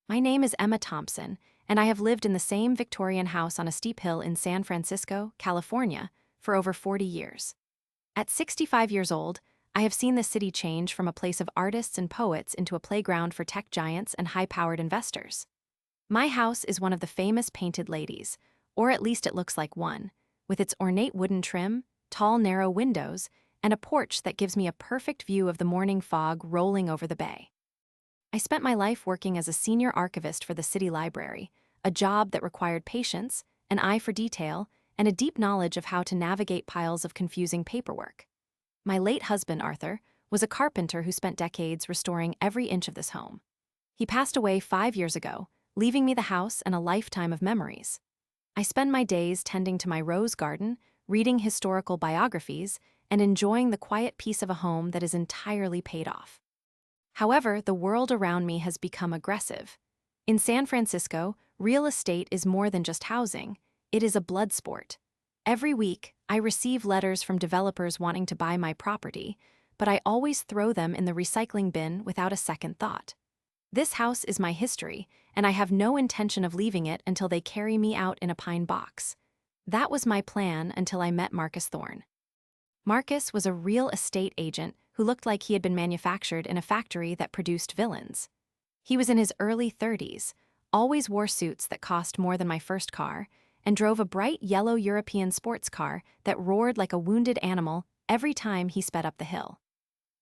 My name is Emma Thompson, and I have lived in the same Victorian house on a steep hill in San Francisco, California, for over 40 years. At 65 years old, I have seen the city change from a place of artists and poets into a playground for tech giants and high-powered investors. My house is one of the famous painted ladies, or at least it looks like one, with its ornate wooden trim, tall narrow windows, and a porch that gives me a perfect view of the morning fog rolling over the bay. I spent my life working as a senior archivist for the city library, a job that required patience, an eye for detail, and a deep knowledge of how to navigate piles of confusing paperwork. My late husband, Arthur, was a carpenter who spent decades restoring every inch of this home. He passed away 5 years ago, leaving me the house and a lifetime of memories. I spend my days tending to my rose garden, reading historical biographies, and enjoying the quiet peace of a home that is entirely paid off. However, the world around me has become aggressive. In San Francisco, real estate is more than just housing, it is a blood sport. Every week, I receive letters from developers wanting to buy my property, but I always throw them in the recycling bin without a second thought. This house is my history, and I have no intention of leaving it until they carry me out in a pine box. That was my plan until I met Marcus Thorne. Marcus was a real estate agent who looked like he had been manufactured in a factory that produced villains. He was in his early 30s, always wore suits that cost more than my first car, and drove a bright yellow European sports car that roared like a wounded animal every time he sped up the hill.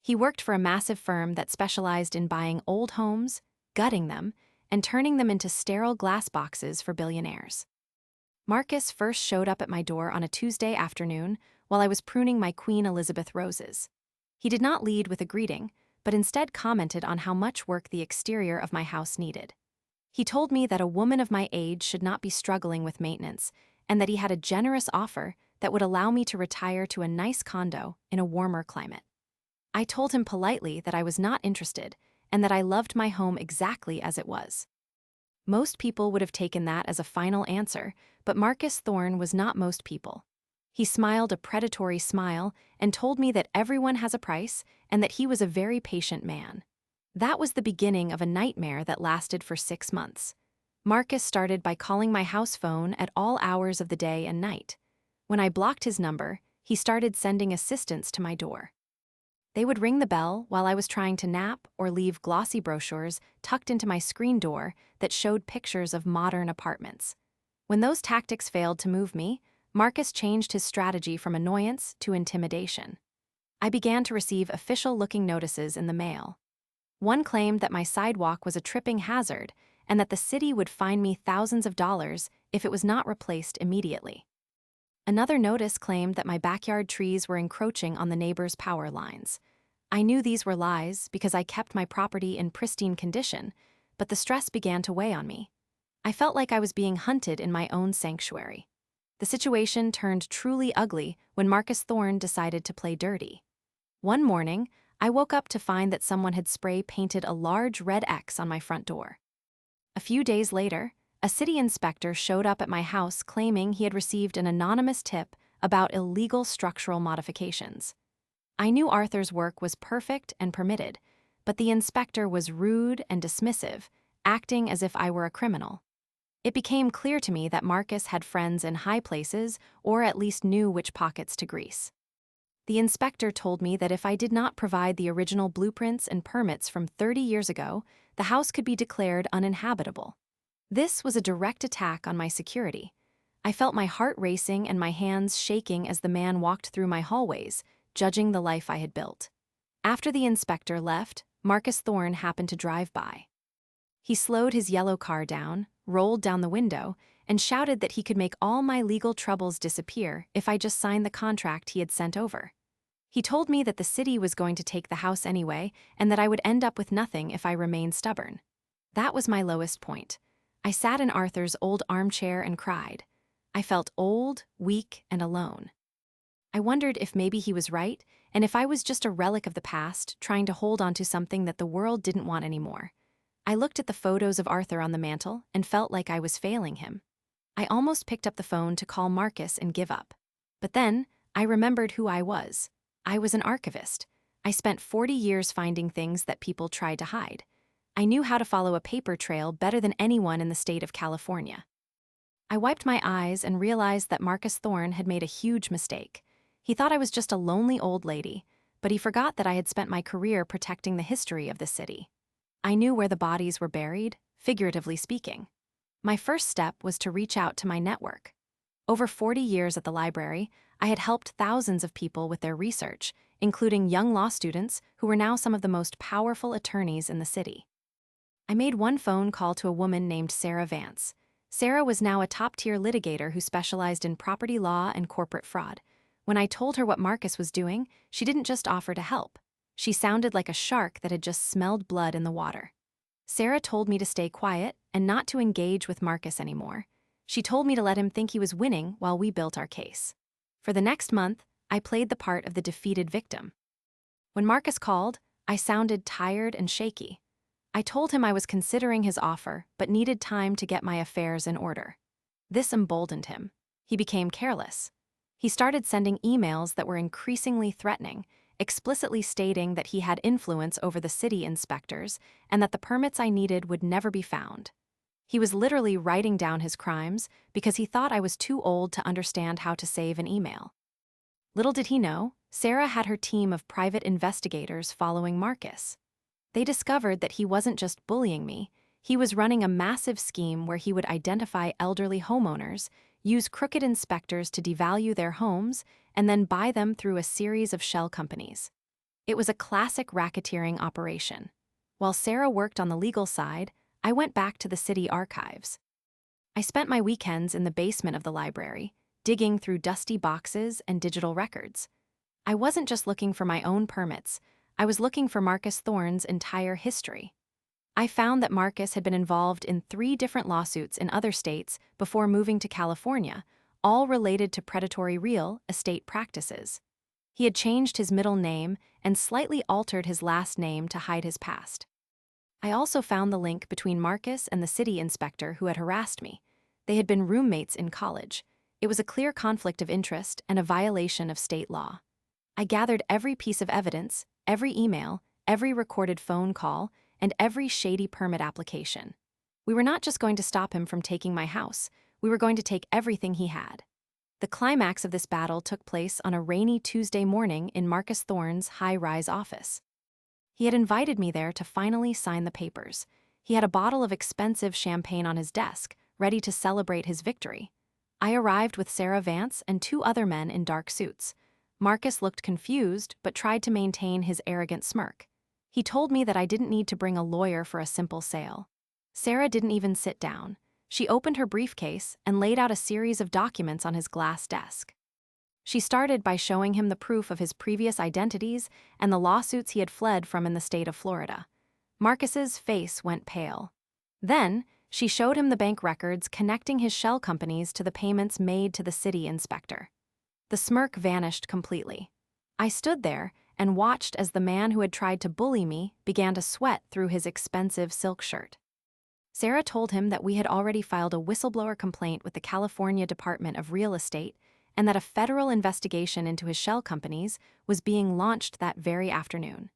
He worked for a massive firm that specialized in buying old homes, gutting them, and turning them into sterile glass boxes for billionaires. Marcus first showed up at my door on a Tuesday afternoon while I was pruning my Queen Elizabeth roses. He did not lead with a greeting, but instead commented on how much work the exterior of my house needed. He told me that a woman of my age should not be struggling with maintenance, and that he had a generous offer that would allow me to retire to a nice condo in a warmer climate. I told him politely that I was not interested, and that I loved my home exactly as it was. Most people would have taken that as a final answer, but Marcus Thorne was not most people. He smiled a predatory smile and told me that everyone has a price and that he was a very patient man. That was the beginning of a nightmare that lasted for 6 months. Marcus started by calling my house phone at all hours of the day and night. When I blocked his number, he started sending assistants to my door. They would ring the bell while I was trying to nap or leave glossy brochures tucked into my screen door that showed pictures of modern apartments. When those tactics failed to move me, Marcus changed his strategy from annoyance to intimidation. I began to receive official-looking notices in the mail. One claimed that my sidewalk was a tripping hazard and that the city would fine me thousands of dollars if it was not replaced immediately. Another notice claimed that my backyard trees were encroaching on the neighbor's power lines. I knew these were lies because I kept my property in pristine condition, but the stress began to weigh on me. I felt like I was being hunted in my own sanctuary. The situation turned truly ugly when Marcus Thorne decided to play dirty. One morning, I woke up to find that someone had spray painted a large red X on my front door. A few days later, a city inspector showed up at my house claiming he had received an anonymous tip about illegal structural modifications. I knew Arthur's work was perfect and permitted, but the inspector was rude and dismissive, acting as if I were a criminal. It became clear to me that Marcus had friends in high places or at least knew which pockets to grease. The inspector told me that if I did not provide the original blueprints and permits from 30 years ago, the house could be declared uninhabitable. This was a direct attack on my security. I felt my heart racing and my hands shaking as the man walked through my hallways, judging the life I had built. After the inspector left, Marcus Thorne happened to drive by. He slowed his yellow car down, rolled down the window, and shouted that he could make all my legal troubles disappear if I just signed the contract he had sent over. He told me that the city was going to take the house anyway and that I would end up with nothing if I remained stubborn. That was my lowest point. I sat in Arthur's old armchair and cried. I felt old, weak, and alone. I wondered if maybe he was right, and if I was just a relic of the past, trying to hold on to something that the world didn't want anymore. I looked at the photos of Arthur on the mantel and felt like I was failing him. I almost picked up the phone to call Marcus and give up. But then, I remembered who I was. I was an archivist. I spent 40 years finding things that people tried to hide. I knew how to follow a paper trail better than anyone in the state of California. I wiped my eyes and realized that Marcus Thorne had made a huge mistake. He thought I was just a lonely old lady, but he forgot that I had spent my career protecting the history of the city. I knew where the bodies were buried, figuratively speaking. My first step was to reach out to my network. Over 40 years at the library, I had helped thousands of people with their research, including young law students who were now some of the most powerful attorneys in the city. I made one phone call to a woman named Sarah Vance. Sarah was now a top-tier litigator who specialized in property law and corporate fraud. When I told her what Marcus was doing, she didn't just offer to help. She sounded like a shark that had just smelled blood in the water. Sarah told me to stay quiet and not to engage with Marcus anymore. She told me to let him think he was winning while we built our case. For the next month, I played the part of the defeated victim. When Marcus called, I sounded tired and shaky. I told him I was considering his offer, but needed time to get my affairs in order. This emboldened him. He became careless. He started sending emails that were increasingly threatening, explicitly stating that he had influence over the city inspectors and that the permits I needed would never be found. He was literally writing down his crimes because he thought I was too old to understand how to save an email. Little did he know, Sarah had her team of private investigators following Marcus. They discovered that he wasn't just bullying me, he was running a massive scheme where he would identify elderly homeowners, use crooked inspectors to devalue their homes, and then buy them through a series of shell companies. It was a classic racketeering operation. While Sarah worked on the legal side, I went back to the city archives. I spent my weekends in the basement of the library, digging through dusty boxes and digital records. I wasn't just looking for my own permits, I was looking for Marcus Thorne's entire history. I found that Marcus had been involved in 3 different lawsuits in other states before moving to California, all related to predatory real estate practices. He had changed his middle name and slightly altered his last name to hide his past. I also found the link between Marcus and the city inspector who had harassed me. They had been roommates in college. It was a clear conflict of interest and a violation of state law. I gathered every piece of evidence, every email, every recorded phone call, and every shady permit application. We were not just going to stop him from taking my house, we were going to take everything he had. The climax of this battle took place on a rainy Tuesday morning in Marcus Thorne's high-rise office. He had invited me there to finally sign the papers. He had a bottle of expensive champagne on his desk, ready to celebrate his victory. I arrived with Sarah Vance and 2 other men in dark suits. Marcus looked confused but tried to maintain his arrogant smirk. He told me that I didn't need to bring a lawyer for a simple sale. Sarah didn't even sit down. She opened her briefcase and laid out a series of documents on his glass desk. She started by showing him the proof of his previous identities and the lawsuits he had fled from in the state of Florida. Marcus's face went pale. Then, she showed him the bank records connecting his shell companies to the payments made to the city inspector. The smirk vanished completely. I stood there and watched as the man who had tried to bully me began to sweat through his expensive silk shirt. Sarah told him that we had already filed a whistleblower complaint with the California Department of Real Estate and that a federal investigation into his shell companies was being launched that very afternoon.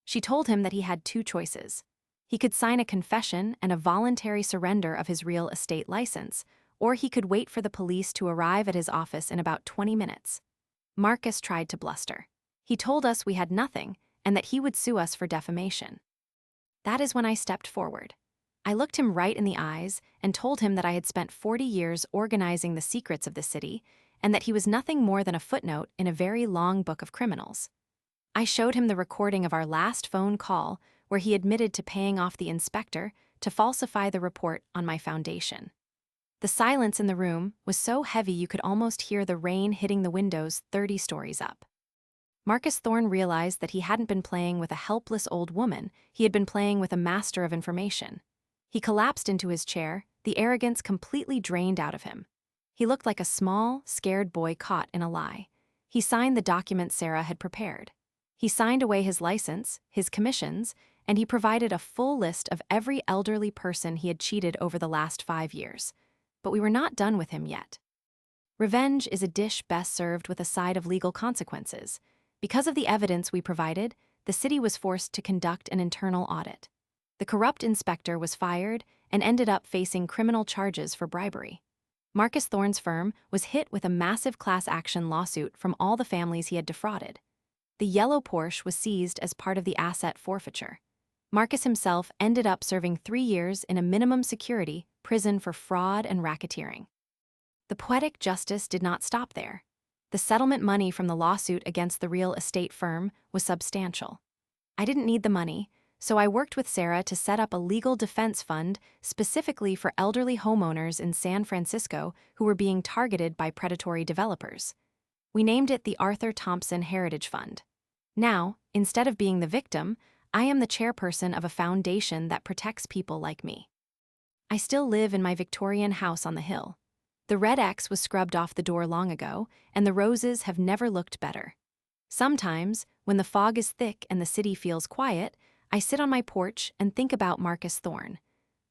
She told him that he had 2 choices. He could sign a confession and a voluntary surrender of his real estate license, or he could wait for the police to arrive at his office in about 20 minutes. Marcus tried to bluster. He told us we had nothing and that he would sue us for defamation. That is when I stepped forward. I looked him right in the eyes and told him that I had spent 40 years organizing the secrets of the city and that he was nothing more than a footnote in a very long book of criminals. I showed him the recording of our last phone call where he admitted to paying off the inspector to falsify the report on my foundation. The silence in the room was so heavy you could almost hear the rain hitting the windows 30 stories up. Marcus Thorne realized that he hadn't been playing with a helpless old woman, he had been playing with a master of information. He collapsed into his chair, the arrogance completely drained out of him. He looked like a small, scared boy caught in a lie. He signed the document Sarah had prepared. He signed away his license, his commissions, and he provided a full list of every elderly person he had cheated over the last 5 years. But we were not done with him yet. Revenge is a dish best served with a side of legal consequences. Because of the evidence we provided, the city was forced to conduct an internal audit. The corrupt inspector was fired and ended up facing criminal charges for bribery. Marcus Thorne's firm was hit with a massive class action lawsuit from all the families he had defrauded. The yellow Porsche was seized as part of the asset forfeiture. Marcus himself ended up serving 3 years in a minimum security prison for fraud and racketeering. The poetic justice did not stop there. The settlement money from the lawsuit against the real estate firm was substantial. I didn't need the money, so I worked with Sarah to set up a legal defense fund specifically for elderly homeowners in San Francisco who were being targeted by predatory developers. We named it the Arthur Thompson Heritage Fund. Now, instead of being the victim, I am the chairperson of a foundation that protects people like me. I still live in my Victorian house on the hill. The red X was scrubbed off the door long ago, and the roses have never looked better. Sometimes, when the fog is thick and the city feels quiet, I sit on my porch and think about Marcus Thorne.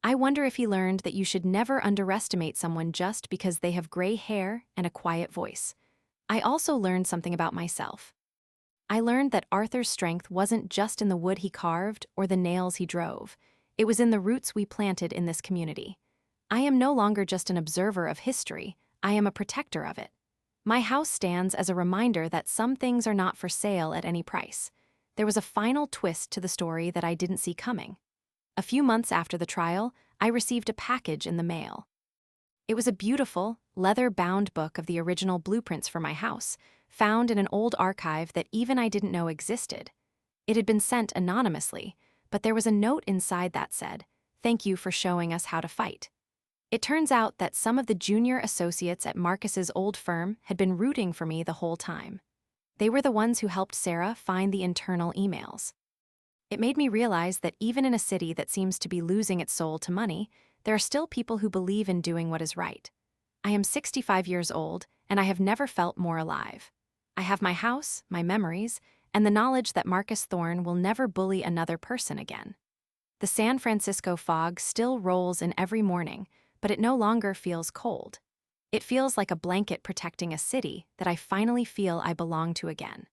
I wonder if he learned that you should never underestimate someone just because they have gray hair and a quiet voice. I also learned something about myself. I learned that Arthur's strength wasn't just in the wood he carved or the nails he drove. It was in the roots we planted in this community. I am no longer just an observer of history, I am a protector of it. My house stands as a reminder that some things are not for sale at any price. There was a final twist to the story that I didn't see coming. A few months after the trial, I received a package in the mail. It was a beautiful, leather-bound book of the original blueprints for my house, found in an old archive that even I didn't know existed. It had been sent anonymously, but there was a note inside that said, "Thank you for showing us how to fight." It turns out that some of the junior associates at Marcus's old firm had been rooting for me the whole time. They were the ones who helped Sarah find the internal emails. It made me realize that even in a city that seems to be losing its soul to money, there are still people who believe in doing what is right. I am 65 years old, and I have never felt more alive. I have my house, my memories, and the knowledge that Marcus Thorne will never bully another person again. The San Francisco fog still rolls in every morning, but it no longer feels cold. It feels like a blanket protecting a city that I finally feel I belong to again.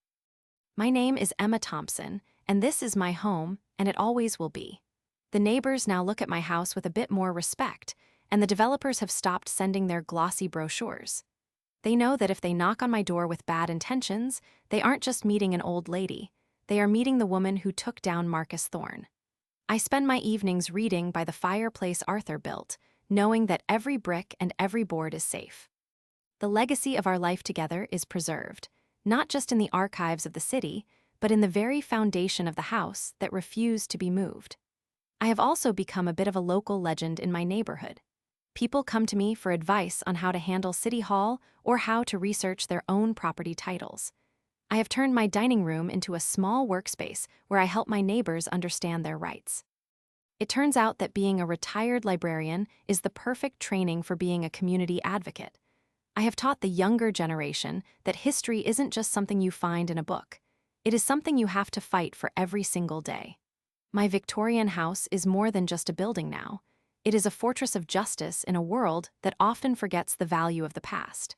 My name is Emma Thompson, and this is my home, and it always will be. The neighbors now look at my house with a bit more respect, and the developers have stopped sending their glossy brochures. They know that if they knock on my door with bad intentions, they aren't just meeting an old lady, they are meeting the woman who took down Marcus Thorne. I spend my evenings reading by the fireplace Arthur built, knowing that every brick and every board is safe. The legacy of our life together is preserved, not just in the archives of the city, but in the very foundation of the house that refused to be moved. I have also become a bit of a local legend in my neighborhood. People come to me for advice on how to handle City Hall or how to research their own property titles. I have turned my dining room into a small workspace where I help my neighbors understand their rights. It turns out that being a retired librarian is the perfect training for being a community advocate. I have taught the younger generation that history isn't just something you find in a book. It is something you have to fight for every single day. My Victorian house is more than just a building now. It is a fortress of justice in a world that often forgets the value of the past.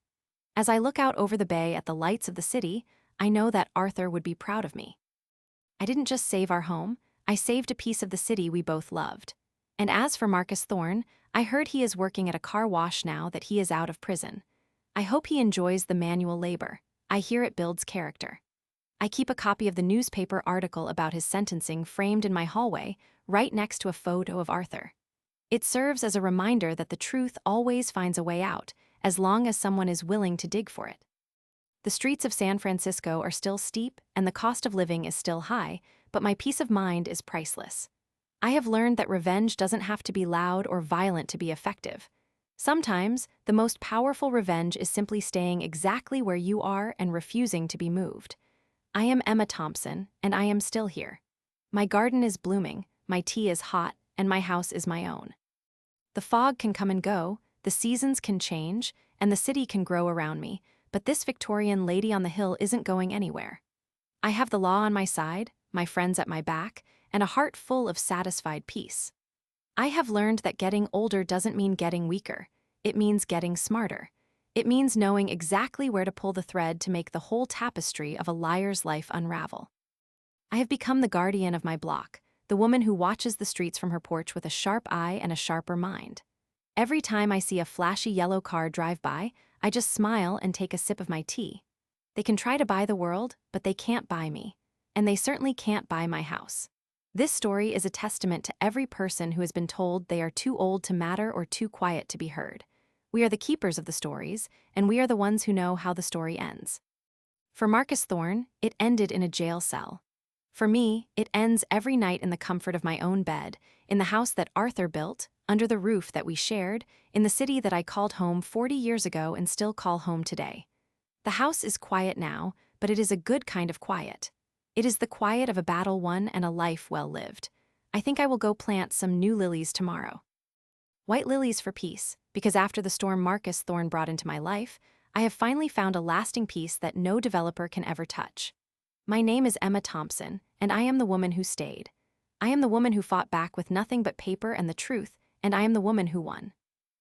As I look out over the bay at the lights of the city, I know that Arthur would be proud of me. I didn't just save our home, I saved a piece of the city we both loved. And as for Marcus Thorne, I heard he is working at a car wash now that he is out of prison. I hope he enjoys the manual labor. I hear it builds character. I keep a copy of the newspaper article about his sentencing framed in my hallway, right next to a photo of Arthur. It serves as a reminder that the truth always finds a way out, as long as someone is willing to dig for it. The streets of San Francisco are still steep, and the cost of living is still high, but my peace of mind is priceless. I have learned that revenge doesn't have to be loud or violent to be effective. Sometimes, the most powerful revenge is simply staying exactly where you are and refusing to be moved. I am Emma Thompson, and I am still here. My garden is blooming, my tea is hot, and my house is my own. The fog can come and go, the seasons can change, and the city can grow around me, but this Victorian lady on the hill isn't going anywhere. I have the law on my side, my friends at my back, and a heart full of satisfied peace. I have learned that getting older doesn't mean getting weaker. It means getting smarter. It means knowing exactly where to pull the thread to make the whole tapestry of a liar's life unravel. I have become the guardian of my block, the woman who watches the streets from her porch with a sharp eye and a sharper mind. Every time I see a flashy yellow car drive by, I just smile and take a sip of my tea. They can try to buy the world, but they can't buy me. And they certainly can't buy my house. This story is a testament to every person who has been told they are too old to matter or too quiet to be heard. We are the keepers of the stories, and we are the ones who know how the story ends. For Marcus Thorne, it ended in a jail cell. For me, it ends every night in the comfort of my own bed, in the house that Arthur built, under the roof that we shared, in the city that I called home 40 years ago and still call home today. The house is quiet now, but it is a good kind of quiet. It is the quiet of a battle won and a life well lived. I think I will go plant some new lilies tomorrow. White lilies for peace, because after the storm Marcus Thorne brought into my life, I have finally found a lasting peace that no developer can ever touch. My name is Emma Thompson, and I am the woman who stayed. I am the woman who fought back with nothing but paper and the truth, and I am the woman who won.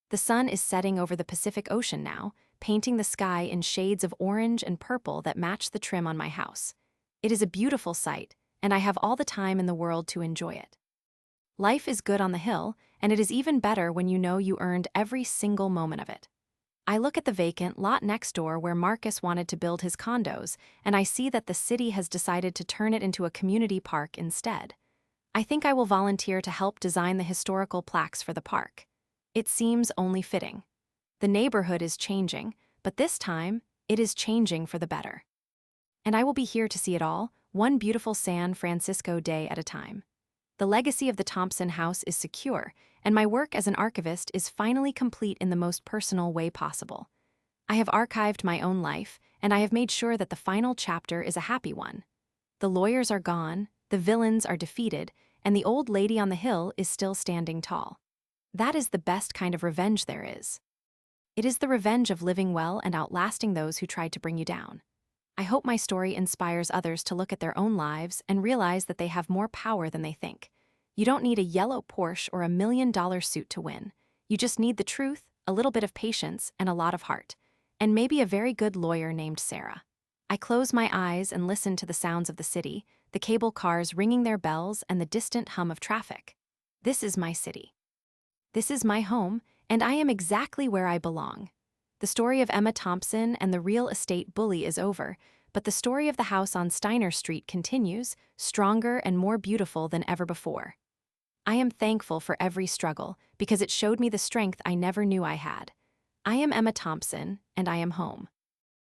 The sun is setting over the Pacific Ocean now, painting the sky in shades of orange and purple that match the trim on my house. It is a beautiful sight, and I have all the time in the world to enjoy it. Life is good on the hill, and it is even better when you know you earned every single moment of it. I look at the vacant lot next door where Marcus wanted to build his condos, and I see that the city has decided to turn it into a community park instead. I think I will volunteer to help design the historical plaques for the park. It seems only fitting. The neighborhood is changing, but this time, it is changing for the better. And I will be here to see it all, one beautiful San Francisco day at a time. The legacy of the Thompson house is secure, and my work as an archivist is finally complete in the most personal way possible. I have archived my own life, and I have made sure that the final chapter is a happy one. The lawyers are gone, the villains are defeated, and the old lady on the hill is still standing tall. That is the best kind of revenge there is. It is the revenge of living well and outlasting those who tried to bring you down. I hope my story inspires others to look at their own lives and realize that they have more power than they think. You don't need a yellow Porsche or $1 million suit to win. You just need the truth, a little bit of patience, and a lot of heart. And maybe a very good lawyer named Sarah. I close my eyes and listen to the sounds of the city, the cable cars ringing their bells and the distant hum of traffic. This is my city. This is my home, and I am exactly where I belong. The story of Emma Thompson and the real estate bully is over, but the story of the house on Steiner Street continues, stronger and more beautiful than ever before. I am thankful for every struggle, because it showed me the strength I never knew I had. I am Emma Thompson, and I am home.